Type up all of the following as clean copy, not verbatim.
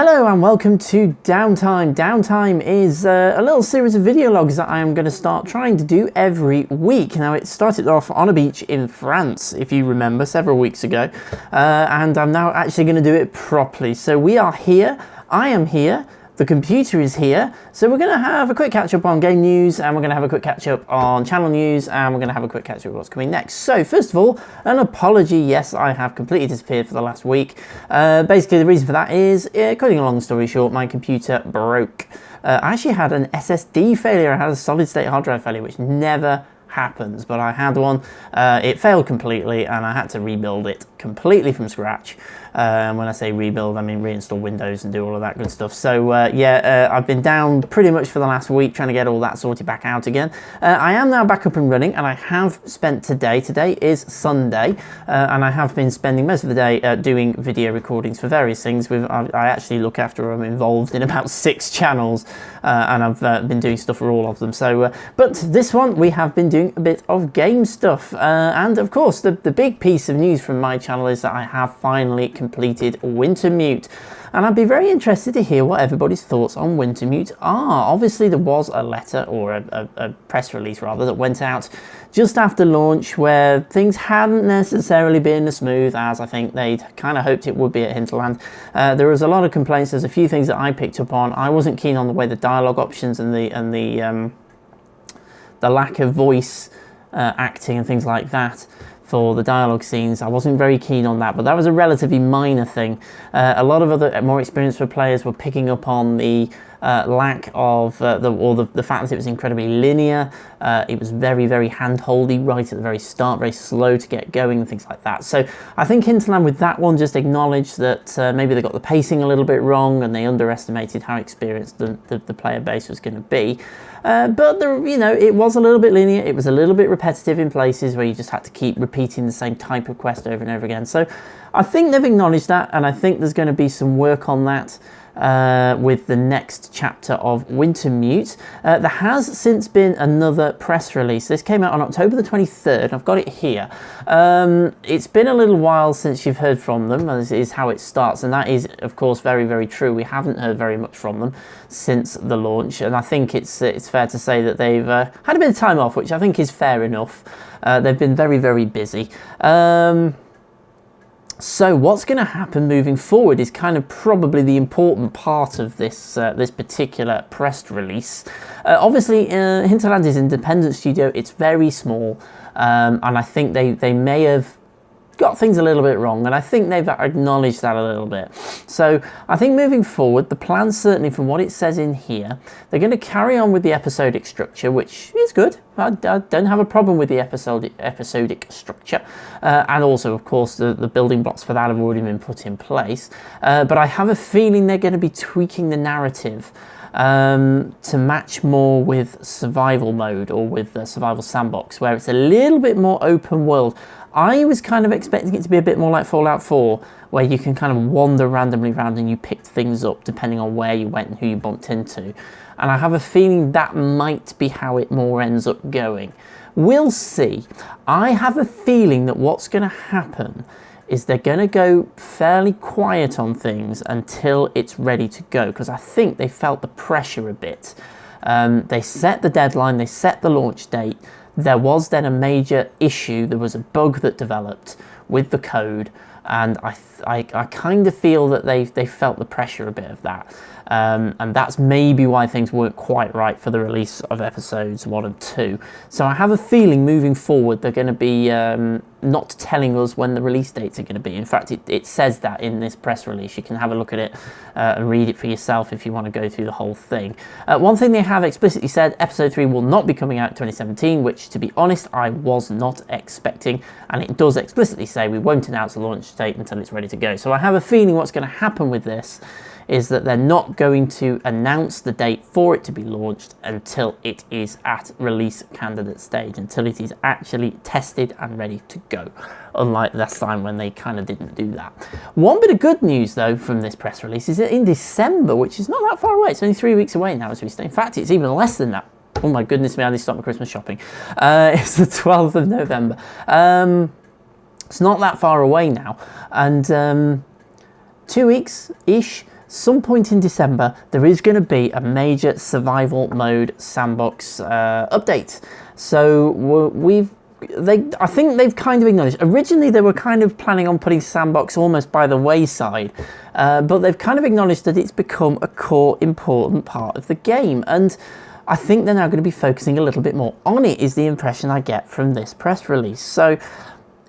Hello and welcome to Downtime. Downtime is a little series of video logs that I am going to start trying to do every week. Now, it started off on a beach in France, if you remember, several weeks ago, and I'm now actually going to do it properly. So we are here, I am here, the computer is here, so we're going to have a quick catch up on game news, and we're going to have a quick catch up on channel news, and we're going to have a quick catch up on what's coming next. So first of all, an apology. Yes, I have completely disappeared for the last week. Basically, the reason for that is, cutting a long story short, my computer broke. I actually had an SSD failure. I had a solid state hard drive failure, which never happens, but I had one. It failed completely, and I had to rebuild it completely from scratch. When I say rebuild, I mean reinstall Windows and do all of that good stuff. So I've been down pretty much for the last week trying to get all that sorted back out again. I am now back up and running, and I have spent today is Sunday, and I have been spending most of the day doing video recordings for various things. I actually look after, I'm involved in about 6 channels, and I've been doing stuff for all of them. So, but this one we have been doing a bit of game stuff, and of course the big piece of news from my channel is that I have finally completed Wintermute, and I'd be very interested to hear what everybody's thoughts on Wintermute are. Obviously there was a letter, or a press release rather, that went out just after launch where things hadn't necessarily been as smooth as I think they'd kind of hoped it would be at Hinterland. There was a lot of complaints. There's a few things that I picked up on. I wasn't keen on the way the dialogue options and the lack of voice acting and things like that for the dialogue scenes. I wasn't very keen on that, but that was a relatively minor thing. A lot of other more experienced players were picking up on the lack of the fact that it was incredibly linear. It was very, very hand-holdy right at the very start, very slow to get going and things like that. So I think Hinterland with that one just acknowledged that maybe they got the pacing a little bit wrong, and they underestimated how experienced the player base was going to be. But it was a little bit linear. It was a little bit repetitive in places where you just had to keep repeating the same type of quest over and over again. So I think they've acknowledged that, and I think there's going to be some work on that with the next chapter of Wintermute. There has since been another press release. This came out on October the 23rd. I've got it here. It's been a little while since you've heard from them, as is how it starts, and that is, of course, very, very true. We haven't heard very much from them since the launch, and I think it's fair to say that they've had a bit of time off, which I think is fair enough. They've been very, very busy. So what's going to happen moving forward is kind of probably the important part of this this particular press release. Obviously, Hinterland is an independent studio. It's very small, and I think they may have got things a little bit wrong, and I think they've acknowledged that a little bit. So I think moving forward, the plan, certainly from what it says in here, they're going to carry on with the episodic structure, which is good. I don't have a problem with the episodic structure, and also, of course, the building blocks for that have already been put in place. But I have a feeling they're going to be tweaking the narrative to match more with survival mode, or with the survival sandbox, where it's a little bit more open world. I was kind of expecting it to be a bit more like Fallout 4, where you can kind of wander randomly around and you picked things up depending on where you went and who you bumped into. And I have a feeling that might be how it more ends up going. We'll see. I have a feeling that what's going to happen is they're going to go fairly quiet on things until it's ready to go, because I think they felt the pressure a bit. They set the deadline, they set the launch date. There was then a major issue. There was a bug that developed with the code, and I kind of feel that they felt the pressure a bit of that. And that's maybe why things weren't quite right for the release of episodes 1 and 2. So I have a feeling moving forward they're going to be not telling us when the release dates are going to be. In fact, it says that in this press release. You can have a look at it and read it for yourself if you want to go through the whole thing. One thing they have explicitly said, episode 3 will not be coming out in 2017, which, to be honest, I was not expecting. And it does explicitly say we won't announce the launch date until it's ready to go. So I have a feeling what's going to happen with this is that they're not going to announce the date for it to be launched until it is at release candidate stage, until it is actually tested and ready to go, unlike last time when they kind of didn't do that. One bit of good news, though, from this press release is that in December, which is not that far away, it's only 3 weeks away now as we stay. In fact, it's even less than that. Oh my goodness me, I need to start my Christmas shopping. It's the 12th of November. It's not that far away now, and 2 weeks-ish some point in December, there is going to be a major survival mode sandbox update. So I think they've kind of acknowledged. Originally, they were kind of planning on putting sandbox almost by the wayside, but they've kind of acknowledged that it's become a core important part of the game, and I think they're now going to be focusing a little bit more on it, is the impression I get from this press release. So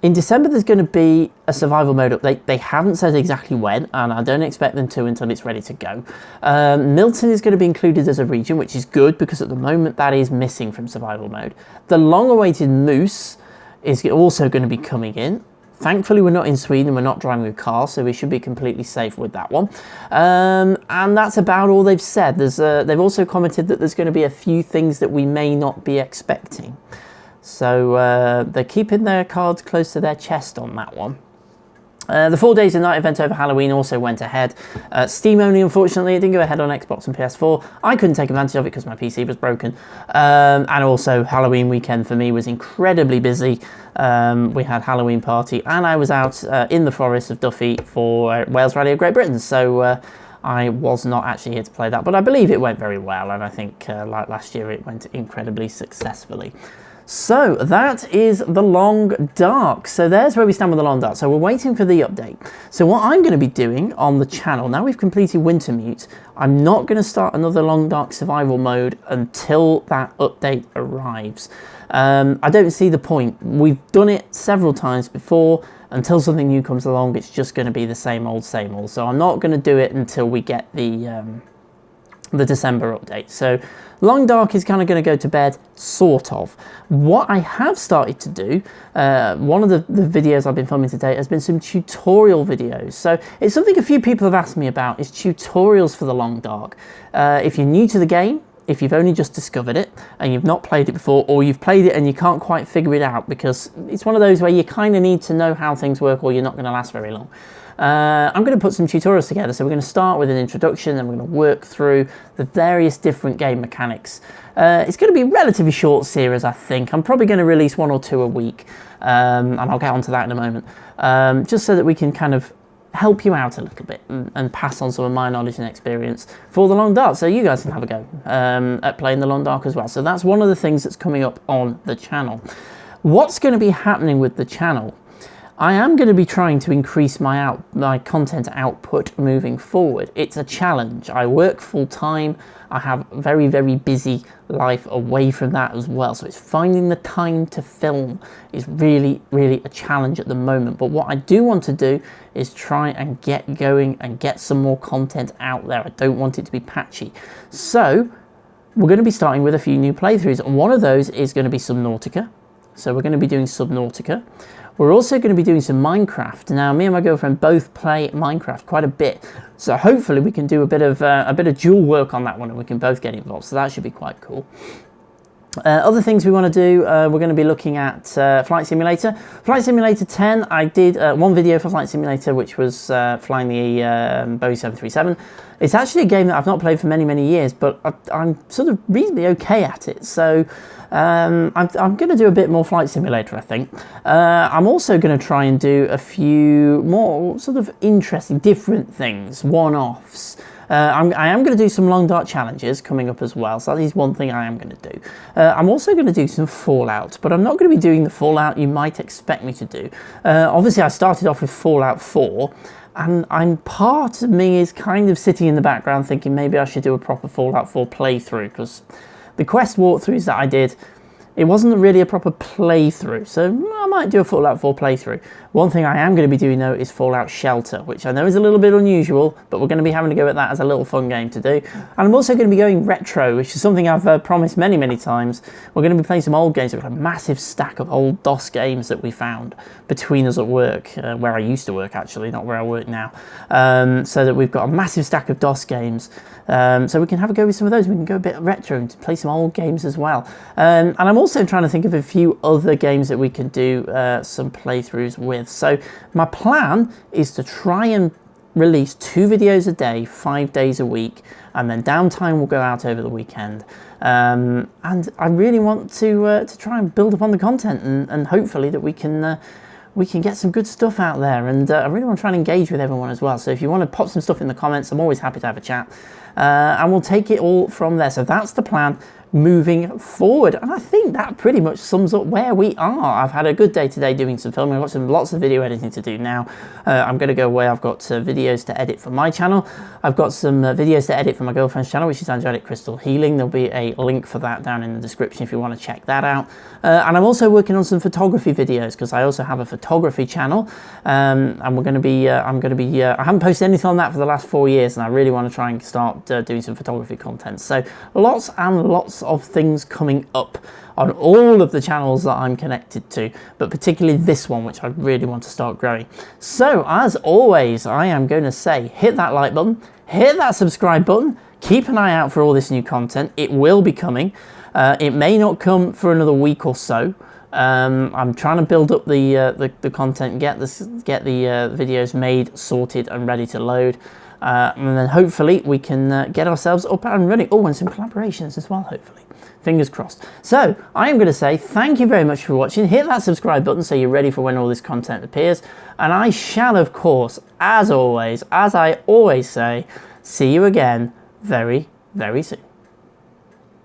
in December, there's going to be a survival mode update. They haven't said exactly when, and I don't expect them to until it's ready to go. Milton is going to be included as a region, which is good because at the moment that is missing from survival mode. The long-awaited Moose is also going to be coming in. Thankfully, we're not in Sweden, we're not driving a car, so we should be completely safe with that one. And that's about all they've said. They've also commented that there's going to be a few things that we may not be expecting. So they're keeping their cards close to their chest on that one. The 4 days and night event over Halloween also went ahead. Steam only, unfortunately. It didn't go ahead on Xbox and PS4. I couldn't take advantage of it because my PC was broken. And also, Halloween weekend for me was incredibly busy. We had Halloween party, and I was out in the forest of Duffy for Wales Rally of Great Britain. So I was not actually here to play that, but I believe it went very well, and I think, like last year, it went incredibly successfully. So that is the Long Dark. So there's where we stand with the Long Dark. So we're waiting for the update. So what I'm going to be doing on the channel, now we've completed Wintermute, I'm not going to start another Long Dark survival mode until that update arrives. I don't see the point. We've done it several times before. Until something new comes along, it's just going to be the same old, same old. So I'm not going to do it until we get the December update. So Long Dark is kind of going to go to bed, sort of. What I have started to do, one of the videos I've been filming today has been some tutorial videos. So it's something a few people have asked me about, is tutorials for the Long Dark. If you're new to the game, if you've only just discovered it and you've not played it before, or you've played it and you can't quite figure it out because it's one of those where you kind of need to know how things work or you're not going to last very long. I'm going to put some tutorials together. So we're going to start with an introduction and we're going to work through the various different game mechanics. It's going to be a relatively short series, I think. I'm probably going to release 1 or 2 a week, and I'll get onto that in a moment, just so that we can kind of help you out a little bit and pass on some of my knowledge and experience for the Long Dark, so you guys can have a go at playing the Long Dark as well. So that's one of the things that's coming up on the channel. What's going to be happening with the channel? I am going to be trying to increase my content output moving forward. It's a challenge. I work full time. I have a very, very busy life away from that as well. So it's finding the time to film is really, really a challenge at the moment. But what I do want to do is try and get going and get some more content out there. I don't want it to be patchy. So we're going to be starting with a few new playthroughs. And one of those is going to be Subnautica. So we're going to be doing Subnautica. We're also going to be doing some Minecraft. Now, me and my girlfriend both play Minecraft quite a bit, so hopefully we can do a bit of dual work on that one, and we can both get involved. So that should be quite cool. Other things we want to do, we're going to be looking at Flight Simulator. Flight Simulator 10, I did one video for Flight Simulator, which was flying the Boeing 737. It's actually a game that I've not played for many, many years, but I'm sort of reasonably okay at it. So I'm going to do a bit more Flight Simulator, I think. I'm also going to try and do a few more sort of interesting, different things, one-offs. I am going to do some Long Dark challenges coming up as well, so that is one thing I am going to do. I'm also going to do some Fallout, but I'm not going to be doing the Fallout you might expect me to do. Obviously, I started off with Fallout 4, and part of me is kind of sitting in the background thinking maybe I should do a proper Fallout 4 playthrough, because the quest walkthroughs that I did, it wasn't really a proper playthrough, so I might do a Fallout 4 playthrough. One thing I am going to be doing though is Fallout Shelter, which I know is a little bit unusual, but we're going to be having to go at that as a little fun game to do. And I'm also going to be going retro, which is something I've promised many, many times. We're going to be playing some old games. We've got a massive stack of old DOS games that we found between us at work, where I used to work actually, not where I work now. So that we've got a massive stack of DOS games. So we can have a go with some of those. We can go a bit retro and play some old games as well. And I'm also trying to think of a few other games that we can do some playthroughs with. So my plan is to try and release 2 videos a day, 5 days a week, and then Downtime will go out over the weekend. And I really want to try and build upon the content, and hopefully that we can we can get some good stuff out there. And I really want to try and engage with everyone as well. So if you want to pop some stuff in the comments, I'm always happy to have a chat. And we'll take it all from there. So that's the plan moving forward, and I think that pretty much sums up where we are. I've had a good day today doing some filming. I've got lots of video editing to do now. I'm going to go away. I've got videos to edit for my channel. I've got some videos to edit for my girlfriend's channel, which is Angelic Crystal Healing. There'll be a link for that down in the description if you want to check that out. And I'm also working on some photography videos because I also have a photography channel, and we're going to be I haven't posted anything on that for the last 4 years, and I really want to try and start doing some photography content. So lots and lots of things coming up on all of the channels that I'm connected to, but particularly this one, which I really want to start growing. So as always, I am going to say, hit that like button, hit that subscribe button, keep an eye out for all this new content. It will be coming. It may not come for another week or so. I'm trying to build up the content, get the videos made, sorted and ready to load. And then hopefully we can get ourselves up and running. Oh, and some collaborations as well, hopefully. Fingers crossed. So I am going to say thank you very much for watching. Hit that subscribe button so you're ready for when all this content appears. And I shall, of course, as always, as I always say, see you again very, very soon.